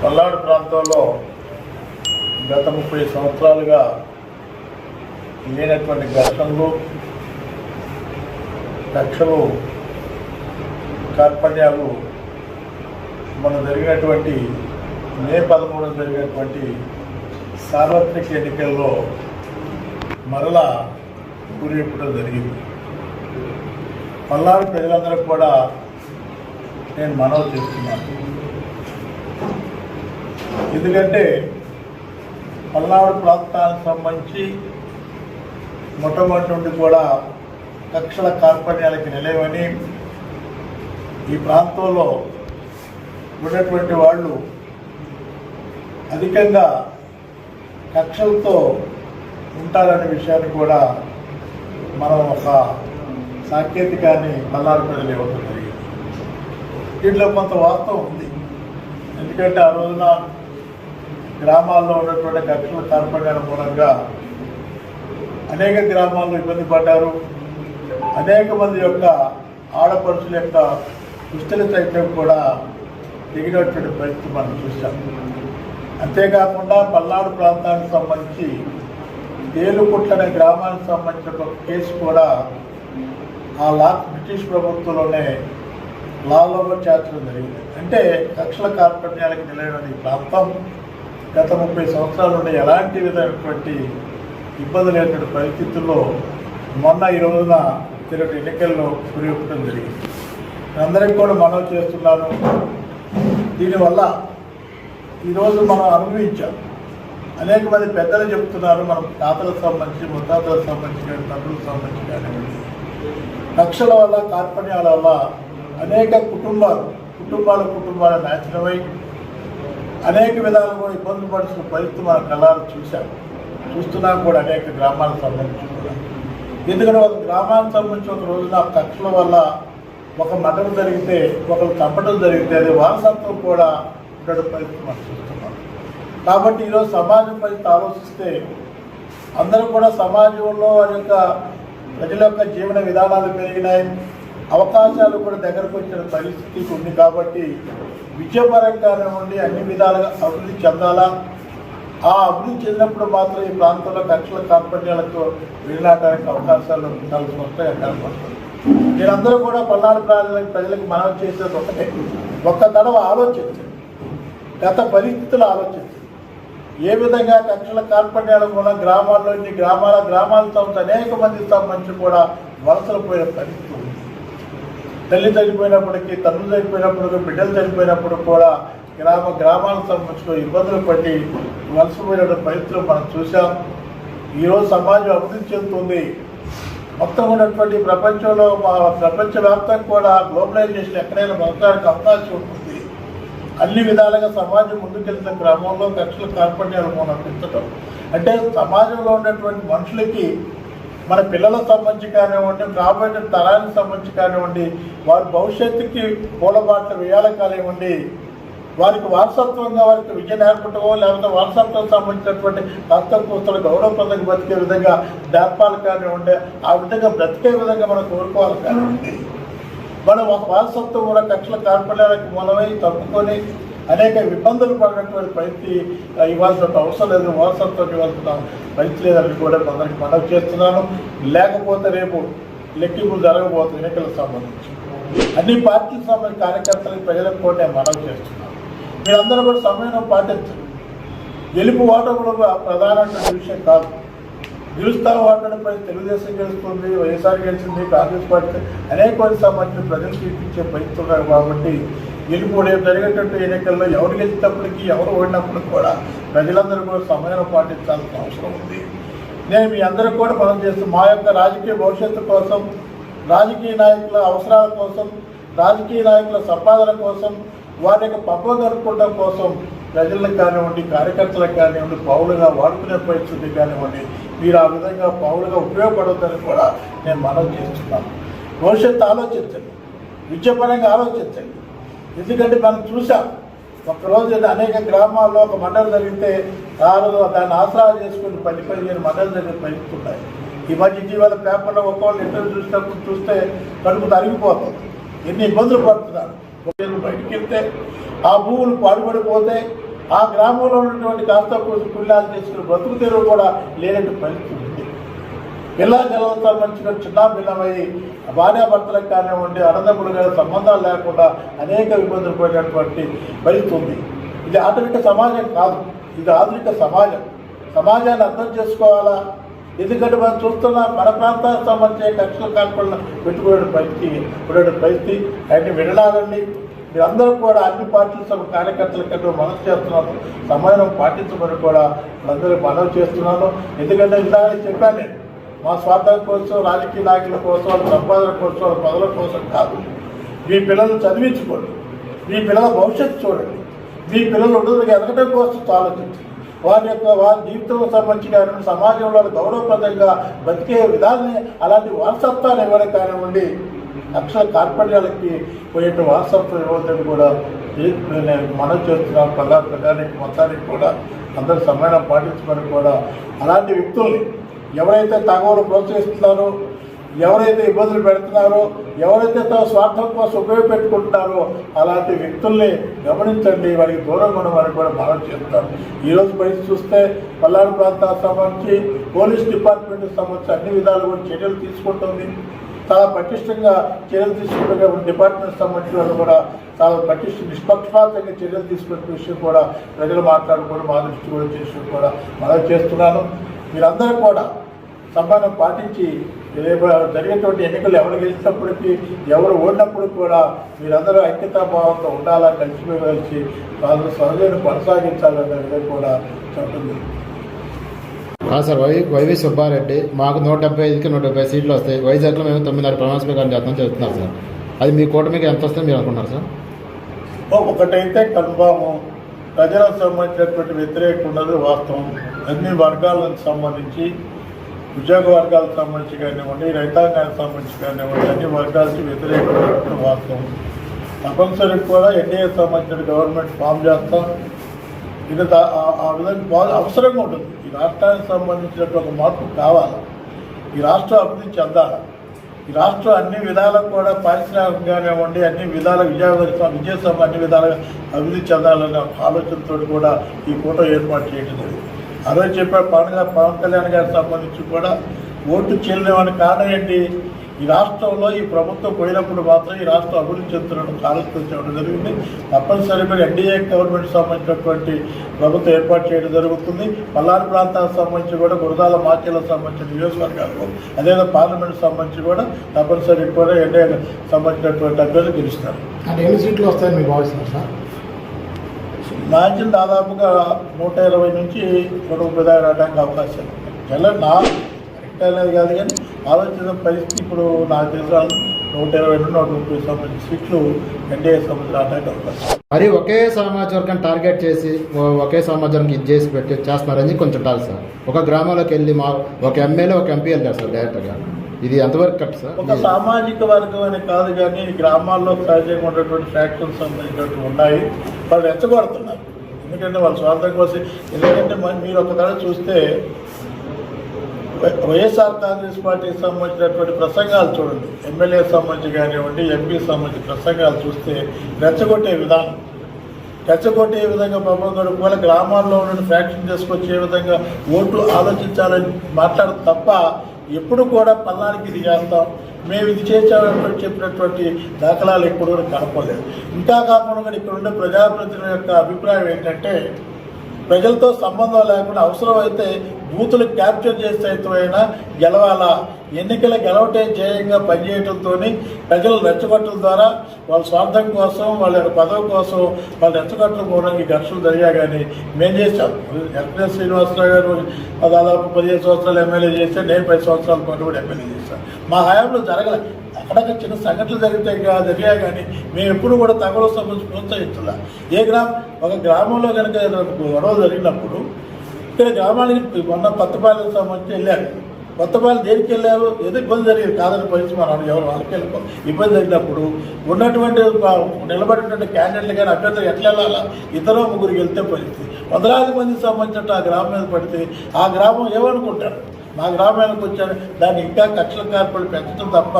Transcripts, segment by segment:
పల్నాడు ప్రాంతంలో గత 30 సంవత్సరాలుగా లేనటువంటి ఘర్షణలు, కక్షలు, కార్పణ్యాలు మన జరిగినటువంటి మే 13 జరిగినటువంటి సార్వత్రిక ఎన్నికల్లో మరలా గురిపెట్టడం జరిగింది. పల్నాడు ప్రజలందరూ కూడా నేను మనవి చేస్తున్నాను. ఎందుకంటే పల్నాడు ప్రాంతానికి సంబంధించి మొట్టమొదటి నుండి కూడా కక్షల కార్పణ్యాలకి నిలవని ఈ ప్రాంతంలో ఉన్నటువంటి వాళ్ళు అధికంగా కక్షలతో ఉంటారనే విషయాన్ని కూడా మనం ఒక సాంకేతికాన్ని పల్నాడు ప్రజలు ఇవ్వడం జరిగింది. దీంట్లో కొంత వాస్తవం ఉంది. ఎందుకంటే ఆ రోజున గ్రామాల్లో ఉన్నటువంటి కక్షల కార్పణ్యాల మూలంగా అనేక గ్రామాల్లో ఇబ్బంది పడ్డారు. అనేక మంది యొక్క ఆడపడుచుల యొక్క దుస్తుల సైతం కూడా దిగినటువంటి పరిస్థితి మనం చూసాం. అంతేకాకుండా పల్నాడు ప్రాంతానికి సంబంధించి ఏలుకుట్ల అనే గ్రామానికి సంబంధించిన ఒక కేసు కూడా బ్రిటిష్ ప్రభుత్వంలోనే లాలో చేర్చడం జరిగింది. అంటే కక్షల కార్పణ్యాలకు నిలవని ఈ ప్రాంతం గత 30 సంవత్సరాల నుండి ఎలాంటి విధమైనటువంటి ఇబ్బంది లేనటువంటి పరిస్థితుల్లో మొన్న ఈ రోజున జరిగిన ఎన్నికల్లో గురిపెట్టడం జరిగింది. అందరికీ కూడా మనవి చేస్తున్నాను. దీనివల్ల ఈరోజు మనం అనుభవించాం. అనేక మంది పెద్దలు చెప్తున్నారు, మనం తాతలకు సంబంధించి, ముత్తాతలకు సంబంధించి కానీ, తండ్రులకు సంబంధించి కానివ్వండి, కక్షల వల్ల, కార్పణ్యాల వల్ల అనేక కుటుంబాలు నాశనమై అనేక విధాలుగా ఇబ్బంది పడుతున్న పరిస్థితి మన కళ్ళారు చూస్తున్నాం కూడా అనేక గ్రామాలకు సంబంధించి కూడా. ఎందుకంటే ఒక గ్రామానికి సంబంధించి ఒక రోజున కక్షల వల్ల ఒక మటం జరిగితే, ఒకరు చంపడం జరిగితే అది వారసత్వం కూడా ఉండడం పరిస్థితి మనం చూస్తున్నాం. కాబట్టి ఈరోజు సమాజం పరిస్థితి ఆలోచిస్తే అందరూ కూడా సమాజంలో వారి యొక్క ప్రజల యొక్క జీవన విధానాలు పెరిగినాయి, అవకాశాలు కూడా దగ్గరకు వచ్చిన పరిస్థితి ఉంది. కాబట్టి విద్యాపరంగానే ఉండి అన్ని విధాలుగా అభివృద్ధి చెందాలా. ఆ అభివృద్ధి చెందినప్పుడు మాత్రం ఈ ప్రాంతంలో కక్షల కార్పణ్యాలతో వెళ్ళడానికి అవకాశాలు వస్తాయని కనపడుతుంది. మీరందరూ కూడా పల్నాడు ప్రజలకు మనవి చేసేది ఒకటే, ఒక్క తడవ ఆలోచించండి, గత పరిస్థితులు ఆలోచించండి. ఏ విధంగా కక్షల కార్పణ్యాల మూలం గ్రామాల్లోని గ్రామాలతో అనేక మందికి సంబంధించి కూడా వలసలు పోయిన పరిస్థితి ఉంది. తల్లి చనిపోయినప్పటికీ, తండ్రులు చనిపోయినప్పుడు, బిడ్డలు చనిపోయినప్పుడు కూడా గ్రామాలకు సంబంధించిన ఇబ్బందులు పట్టి వలసపోయిన పరిస్థితులు మనం చూసాం. ఈరోజు సమాజం అభివృద్ధి చెందుతుంది. మొత్తం ఉన్నటువంటి ప్రపంచంలో ప్రపంచవ్యాప్తంగా కూడా గ్లోబలైజేషన్ ఎక్కడైనా బతకడానికి అవకాశం ఉంటుంది. అన్ని విధాలుగా సమాజం ముందుకెళ్తున్న క్రమంలో కక్షల కార్పణ్యాలు మనం పెంచడం అంటే సమాజంలో ఉన్నటువంటి మనుషులకి, మన పిల్లలకు సంబంధించి కానివ్వండి, రాబోయే తరానికి సంబంధించి కానివ్వండి, వారి భవిష్యత్తుకి పూలబాటలు వేయాలి కానివ్వండి, వారికి వారసత్వంగా వారికి విద్య నేర్పటమో లేకపోతే వారసత్వం సంబంధించినటువంటి హస్తకూస్తలు గౌరవప్రదంగా బతికే విధంగా నేర్పాలి కానివ్వండి, ఆ విధంగా బ్రతికే విధంగా మనం కోరుకోవాలి కానివ్వండి. మనం ఒక వారసత్వం కూడా కక్షల కార్పణ్యాలకు మూలమై తప్పుకొని అనేక ఇబ్బందులు పడినటువంటి పరిస్థితి ఇవ్వాల్సిన అవసరం లేదు, వారసత్వం ఇవ్వాల్సిన పరిస్థితి లేదని కూడా అందరికి మనవి చేస్తున్నాను. లేకపోతే రేపు లెక్కింపులు జరగబోతుంది ఎన్నికలకు సంబంధించి. అన్ని పార్టీలకు సంబంధించిన కార్యకర్తలకు, ప్రజలకు కూడా నేను మనవి చేస్తున్నాను. మీరందరూ కూడా సమయం పాటించండి. గెలుపు ఓటములు ప్రధానమైన విషయం కాదు. గెలుస్తాం ఓటమిపై తెలుగుదేశం గెలుస్తుంది, వైఎస్ఆర్ గెలిచింది, కాంగ్రెస్ పార్టీ అనేక మంది సంబంధించిన ప్రజలు చూపించే పరిస్థితి ఉన్నారు. కాబట్టి గెలుపు జరిగేటట్టు ఎన్నికల్లో ఎవరు గెలిచినప్పటికీ, ఎవరు ఓడినప్పటికీ కూడా ప్రజలందరూ కూడా సమయం పాటించాల్సిన అవసరం ఉంది. నేను మీ అందరికీ కూడా మనం చేస్తూ మా యొక్క రాజకీయ భవిష్యత్తు కోసం, రాజకీయ నాయకుల అవసరాల కోసం, రాజకీయ నాయకుల సంపాదన కోసం, వారి యొక్క పబ్బం జరుపుకోవడం కోసం ప్రజలకు కానివ్వండి, కార్యకర్తలకు కానివ్వండి, పౌరులుగా వాడుకునే పరిస్థితి కానివ్వండి, మీరు ఆ విధంగా పౌరులుగా ఉపయోగపడవద్దని కూడా నేను మనవి చేస్తున్నాను. భవిష్యత్తు ఆలోచించండి, విద్యాపరంగా ఆలోచించండి. ఎందుకంటే మనం చూసాం, ఒక్కరోజు అనేక గ్రామాల్లో ఒక మండలి జరిగితే దాన్ని ఆసరా చేసుకుని 10-15 మండలి జరిగిన పరిస్థితులు ఉన్నాయి. ఈ మధ్య ఇటీవల పేపర్లో ఒక్కొక్కళ్ళు ఇంటర్వ్యూ చూస్తే కడుపు తరిగిపోతుంది. ఎన్ని ఇబ్బందులు పడుతున్నారు. బయటికి వెళ్తే ఆ భూములు పాడుపడిపోతే ఆ గ్రామంలో ఉన్నటువంటి కాస్త కుళ్ళాలు చేసుకుని బతుకు తెరువు కూడా లేనట్టు పరిస్థితి ఉంది. పిల్ల జలంతో సంబంధించిన చిన్న భిన్నమై భార్యాభర్తలకు కానివ్వండి, అన్నదమ్ములు కానీ సంబంధాలు లేకుండా అనేక ఇబ్బందులు పడినటువంటి పరిస్థితి ఉంది. ఇది ఆధునిక సమాజం కాదు, ఇది ఆధునిక సమాజం. సమాజాన్ని అర్థం చేసుకోవాలా. ఎందుకంటే మనం చూస్తున్న మన ప్రాంతానికి సంబంధించిన కక్షల కాల్పలను పెట్టుకునే పరిస్థితి అయితే వినడాలండి. మీరందరూ కూడా అన్ని పార్టీల కార్యకర్తల కంటే మనసు చేస్తున్నాను, సమయం పాటించమని కూడా అందరూ మనవి చేస్తున్నాను. ఎందుకంటే ఇందాక చెప్పాను నేను, మా స్వార్థం కోసం, రాజకీయ నాయకుల కోసం, వాళ్ళ సంపాదన కోసం, వాళ్ళ పదవుల కోసం కాదు. మీ పిల్లలను చదివించుకోండి, మీ పిల్లల భవిష్యత్తు చూడండి, మీ పిల్లలు ఉన్నదిగా ఎదగడం కోసం ఆలోచించండి. వారి జీవితంలో సంబంధించి కానీ సమాజంలో గౌరవప్రదంగా బతికే విధాన్ని అలాంటి వారసత్వాన్ని ఇవ్వడం కానివ్వండి, అక్షర కార్పణ్యాలకి పోయేట వారసత్వం ఇవ్వద్దని కూడా మనం చేస్తున్నాం. ప్రజానికి మొత్తానికి కూడా అందరూ సమయం పాటించమని కూడా అలాంటి వ్యక్తుల్ని ఎవరైతే తగవలు ప్రోత్సహిస్తున్నారో, ఎవరైతే ఇబ్బందులు పెడుతున్నారో, ఎవరైతే తమ స్వార్థం కోసం ఉపయోగపెట్టుకుంటున్నారో అలాంటి వ్యక్తుల్ని గమనించండి, వారికి దూరంగా ఉండమని కూడా మనం చేస్తాం. ఈరోజు పరిస్థితి చూస్తే పల్నాడు ప్రాంతానికి సంబంధించి పోలీస్ డిపార్ట్మెంట్కి సంబంధించి అన్ని విధాలు కూడా చర్యలు తీసుకుంటుంది. చాలా పటిష్టంగా చర్యలు తీసుకుంటే డిపార్ట్మెంట్ సంబంధించిన వాళ్ళు కూడా చాలా నిష్పక్షపాతంగా చర్యలు తీసుకునే విషయం కూడా ప్రజలు మాట్లాడుకోవడం, మా దృష్టి కూడా చేసి కూడా మనం చేస్తున్నాను. మీరందరూ కూడా సమానం పాటించి జరిగేటువంటి ఎన్నికలు ఎవరు గెలిచినప్పటికీ, ఎవరు ఓడినప్పుడు కూడా మీరందరూ ఐక్యతాభావంతో ఉండాలా, కలిసి వాళ్ళు సహజాన్ని కొనసాగించాలనే విధంగా కూడా చెప్పండి. సార్, వైవి సుబ్బారెడ్డి మాకు 175కి 170 సీట్లు వస్తాయి. వైజాగ్లో మేము 9.5 ప్రమాణ స్వీకారం చేస్తామని చెప్తున్నారు సార్. అది మీ కూటమికి ఎంత వస్తుందో మీరు అనుకుంటున్నారు సార్? ఒకటైతే కన్ఫాము, ప్రజలకు సంబంధించినటువంటి వ్యతిరేకత ఉన్నది వాస్తవం. అన్ని వర్గాలకు సంబంధించి, ఉద్యోగ వర్గాలకు సంబంధించి కానివ్వండి, రైతాంగానికి సంబంధించి కానివ్వండి, అన్ని వర్గాలకి వ్యతిరేకమైన వాస్తవం. తప్పనిసరికి కూడా ఎన్డీఏ సంబంధించిన గవర్నమెంట్ ఫామ్ చేస్తాం. ఇది ఆ విధంగా అవసరంగా ఉంటుంది. ఈ రాష్ట్రానికి సంబంధించినటువంటి మార్పు కావాలి. ఈ రాష్ట్రం అభివృద్ధి చెందాలి. ఈ రాష్ట్రం అన్ని విధాలకు కూడా పారిశ్రామికంగానేవ్వండి, అన్ని విధాల విజయసభ అన్ని విధాలుగా అభివృద్ధి చెందాలనే ఆలోచనతో కూడా ఈ కూటమి ఏర్పాటు చేయడం జరిగింది. అదే చెప్పారు పవన్ కళ్యాణ్ గారికి సంబంధించి కూడా ఓటు చెల్లెమని కారణం ఏంటి? ఈ రాష్ట్రంలో ఈ ప్రభుత్వం పోయినప్పుడు మాత్రం ఈ రాష్ట్రం అభివృద్ధి చెందుతున్న ఆలోచన చేయడం జరిగింది. తప్పనిసరిగా ఎన్డీఏ గవర్నమెంట్ సంబంధించినటువంటి ప్రభుత్వం ఏర్పాటు చేయడం జరుగుతుంది. పల్నాడు ప్రాంతానికి సంబంధించి కూడా గురజాల మాచేలకు సంబంధించిన నియోజకవర్గాలకు, అదేవిధంగా పార్లమెంట్ సంబంధించి కూడా తప్పనిసరిగా కూడా ఎన్డీఏ సంబంధించినటువంటి అభ్యర్థులు గెలుస్తారు. అంటే ఎన్ని సీట్లు వస్తాయని మీకు భావిస్తున్నారు సార్? మ్యాచ్ని దాదాపుగా 120 నుంచి 130 దాకా రావడానికి అవకాశాలు ఉన్నాయి. నా కరెక్ట్ అనేది కాదు, కానీ ఆలోచన పరిస్థితి ఇప్పుడు నాకు తెలిసిన 120 నుండి 130 సంబంధించిన సీట్లు ఎన్డీఏ సంబంధించి రావడానికి అవకాశం. మరి ఒకే సామాజిక వర్గాన్ని టార్గెట్ చేసి ఒకే సమాజానికి ఇది చేసి చేస్తున్నారని కొంచెం టాక్ సార్. ఒక గ్రామంలోకి వెళ్ళి ఒక ఎమ్మెల్యే ఒక ఎంపీ వెళ్ళారు సార్ డైరెక్ట్గా. ఇది ఎంతవరకు కరెక్ట్ సార్? ఒక సామాజిక వర్గం అని కాదు, కానీ గ్రామాల్లో సహజంగా ఉన్నటువంటి ఫ్యాక్టరీకి సంబంధించినటువంటి ఉన్నాయి. వాళ్ళు రెచ్చగొడుతున్నారు. ఎందుకంటే వాళ్ళ స్వార్థం కోసం. ఎందుకంటే మీరు ఒకసారి చూస్తే వైఎస్ఆర్ కాంగ్రెస్ పార్టీకి సంబంధించినటువంటి ప్రసంగాలు చూడండి, ఎమ్మెల్యే సంబంధించి కానివ్వండి, ఎంపీకి సంబంధించిన ప్రసంగాలు చూస్తే రెచ్చగొట్టే విధంగా ప్రభుత్వం కూడా గ్రామాల్లో ఉన్న ఫ్యాక్షన్ చేసుకొచ్చే విధంగా ఓట్లు ఆలోచించాలని మాట్లాడదు తప్ప ఎప్పుడు కూడా పల్నాడుకి ఇది చేస్తాం, మేము ఇది చేసామని చెప్పినటువంటి దాఖలాలు ఎప్పుడు కూడా కనపడలేదు. ఇంకా కాకుండా ఇక్కడ ఉండే ప్రజాప్రతినిధుల యొక్క అభిప్రాయం ఏంటంటే, ప్రజలతో సంబంధం లేకుండా అవసరమైతే బూతులు క్యాప్చర్ చేస్తే అయినా గెలవాలా, ఎన్నికల గెలవటే ధ్యేయంగా పనిచేయడంతో ప్రజలు రెచ్చగొట్టడం ద్వారా వాళ్ళ స్వార్థం కోసం, వాళ్ళ పదవి కోసం వాళ్ళు రెచ్చగొట్టడం కూడా ఈ ఘర్షణలు జరిగా. కానీ మేము చేసాం. ఎల్కే శ్రీనివాసరావు గారు దాదాపు 15 సంవత్సరాలు ఎమ్మెల్యే చేస్తే, నేను 10 సంవత్సరాల పాటు కూడా ఎమ్మెల్యే చేశాను. మా హయాంలో జరగలేదు. అక్కడ చిన్న సంఘటనలు జరిగాయి కానీ మేము ఎప్పుడు కూడా తగలు సంబంధించి ప్రోత్సహించాల. ఒక గ్రామంలో కనుక గొడవలు జరిగినప్పుడు ఇక్కడ గ్రామానికి మొన్న కొత్తపాలెం సంబంధించి వెళ్ళారు. కొత్తపాలెం దేనికి వెళ్ళారు? ఏదో ఇబ్బంది జరిగింది కాదని పరిస్థితి మనం ఎవరు వాళ్ళకి వెళ్ళిపో ఇబ్బంది జరిగినప్పుడు ఉన్నటువంటి నిలబడినటువంటి క్యాండిడేట్లు కానీ అభ్యర్థులు ఎట్లా వెళ్ళాలా? 2-3 వెళ్తే పరిస్థితి వందలాది మందికి సంబంధించినట్టు ఆ గ్రామం మీద పడితే ఆ గ్రామం ఏమనుకుంటారు? మా గ్రామానికి వచ్చాను దాన్ని ఇంకా కక్షల కార్పొరేట్ పెంచడం తప్ప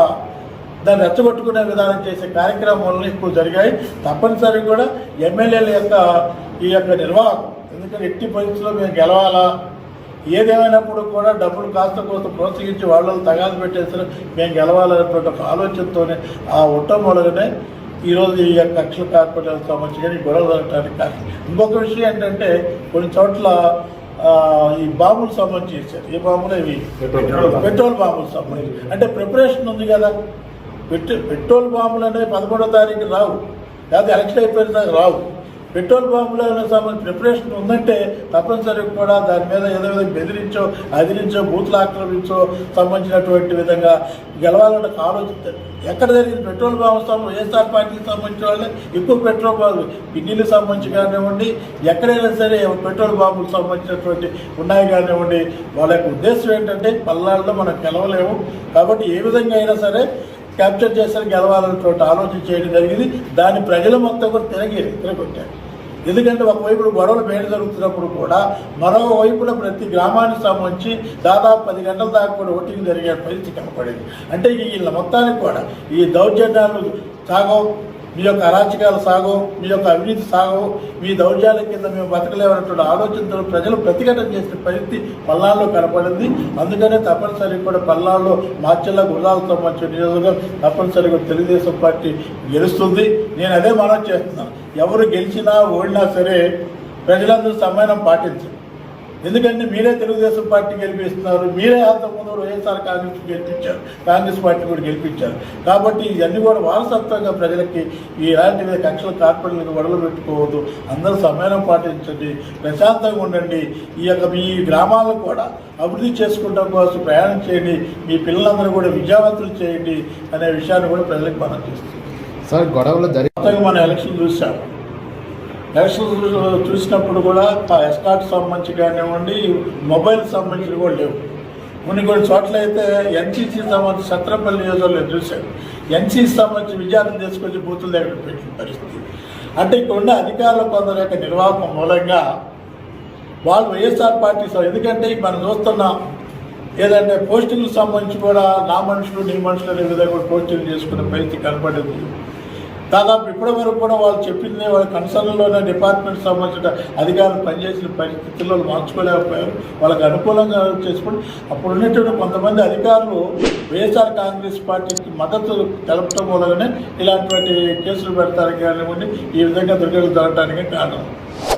దాన్ని రెచ్చగొట్టుకునే విధానం చేసే కార్యక్రమాలను ఎక్కువ జరిగాయి. తప్పనిసరిగా కూడా ఎమ్మెల్యేల యొక్క ఈ యొక్క నిర్వాహకం, ఎందుకంటే ఎట్టి పరిస్థితుల్లో మేము గెలవాలా, ఏదేమైనప్పుడు కూడా డబ్బులు కాస్త కోస్త ప్రోత్సహించి వాళ్ళు తగాదు పెట్టేసారు మేము గెలవాలనేటువంటి ఒక ఆలోచనతోనే ఆ ఉట్టమూలగానే ఈరోజు ఈ యొక్క కక్షల కార్పొరేట్లకు సంబంధించి కానీ గొడవ జరగడానికి కారణం. ఇంకొక విషయం ఏంటంటే కొన్ని చోట్ల ఈ బాంబులు సంబంధించి చేశారు. ఏ బాంబులు? ఇవి పెట్రోల్ బాంబులు సంబంధించి. అంటే ప్రిపరేషన్ ఉంది కదా, పెట్రోల్ బాంబులు అనేవి 11వ తారీఖు రావు, లేదా ఎలక్షన్ అయిపోయిన దాకా రావు. పెట్రోల్ బాంబులో సంబంధించి ప్రిపరేషన్ ఉందంటే తప్పనిసరిగా కూడా దాని మీద ఏదో విధంగా బెదిరించో అదిరించో బూత్లు ఆక్రమించో సంబంధించినటువంటి విధంగా గెలవాలని ఆలోచిస్తారు. ఎక్కడ జరిగింది పెట్రోల్ బాంబు వైఎస్ఆర్ పార్టీకి సంబంధించిన వాళ్ళే ఎక్కువ పెట్రోల్ బాంబులు పిన్నీలకు సంబంధించి కానివ్వండి, ఎక్కడైనా సరే పెట్రోల్ బాంబులకు సంబంధించినటువంటి ఉన్నాయి కానివ్వండి. వాళ్ళ యొక్క ఉద్దేశం ఏంటంటే పల్నాడులో మనం గెలవలేము కాబట్టి ఏ విధంగా అయినా సరే క్యాప్చర్ చేశారు గెలవాలన్నటువంటి ఆలోచన చేయడం జరిగింది. దాని ప్రజలు మొత్తం కూడా తిరగొట్టారు. ఎందుకంటే ఒకవైపు గొడవలు బయట జరుగుతున్నప్పుడు కూడా మరోవైపున ప్రతి గ్రామానికి సంబంధించి దాదాపు 10 గంటల దాకా కూడా ఓటింగ్ జరిగే పరిస్థితి కనపడింది. అంటే వీళ్ళ మొత్తానికి కూడా ఈ దౌర్జన్యాలు సాగవు, మీ యొక్క అరాచకాలు సాగవు, మీ యొక్క అవినీతి సాగవు, మీ దౌర్జన్యాల కింద మేము బతకలేమన్నటువంటి ఆలోచనతో ప్రజలు ప్రతిఘటన చేసే పరిస్థితి పల్నాడులో కనపడింది. అందుకనే తప్పనిసరిగా కూడా పల్నాడులో మార్చెల్ల గుర్రాలకు సంబంధించిన నియోజకవర్గం తప్పనిసరిగా తెలుగుదేశం పార్టీ గెలుస్తుంది. నేను అదే మనం చేస్తున్నాను. ఎవరు గెలిచినా ఓడినా సరే ప్రజలందరూ సమ్మేళనం పాటించారు. ఎందుకంటే మీరే తెలుగుదేశం పార్టీ గెలిపిస్తున్నారు, మీరే అంతకుముందు వైఎస్ఆర్ కాంగ్రెస్ గెలిపించారు, కాంగ్రెస్ పార్టీ కూడా గెలిపించారు. కాబట్టి ఇవన్నీ కూడా వారసత్వంగా ప్రజలకి ఇలాంటి కక్షల కార్పొరేట్లకు వడలు పెట్టుకోవద్దు, అందరూ సమ్మేళనం పాటించండి, ప్రశాంతంగా ఉండండి, ఈ యొక్క మీ గ్రామాలను కూడా అభివృద్ధి చేసుకుంటాం కోసం ప్రయాణం చేయండి, మీ పిల్లలందరూ కూడా విద్యావంతులు చేయండి అనే విషయాన్ని కూడా ప్రజలకు మనం చేస్తుంది. సార్ గొడవలు జరిగి మనం ఎలక్షన్ చూసాం. ఎలక్షన్ చూసినప్పుడు కూడా ఎస్కాట్ సంబంధించి కానివ్వండి, మొబైల్ సంబంధించి కూడా లేవు. కొన్ని చోట్ల అయితే ఎన్సీసీ సంబంధించి సత్రపల్లి నియోజకవర్గంలో చూశారు. ఎన్సీసీ సంబంధించి విద్యార్థులు తీసుకొచ్చి బూతుల దగ్గర పెట్టిన పరిస్థితి. అంటే ఇక్కడ ఉన్న అధికారులు కొందరు యొక్క నిర్వాహకం మూలంగా వాళ్ళు వైఎస్ఆర్ పార్టీ ఎందుకంటే మనం చూస్తున్నాం ఏదంటే పోస్టింగ్లకు సంబంధించి కూడా నా మనుషులు నీ మనుషులు అనే విధంగా కూడా పోస్టింగ్ చేసుకునే పరిస్థితి కనపడింది. దాదాపు ఇప్పటి వరకు కూడా వాళ్ళు చెప్పింది వాళ్ళ కన్సర్న్లోనే డిపార్ట్మెంట్ సంబంధించిన అధికారులు పనిచేసిన పరిస్థితుల్లో మార్చుకోలేకపోయారు. వాళ్ళకి అనుకూలంగా చేసుకుని అప్పుడు ఉన్నటువంటి కొంతమంది అధికారులు వైఎస్ఆర్ కాంగ్రెస్ పార్టీకి మద్దతు తెలపడం మూలంగానే ఇలాంటి కేసులు పెడతానికి కానివ్వండి, ఈ విధంగా దుర్గలు జరగడానికి కారణం.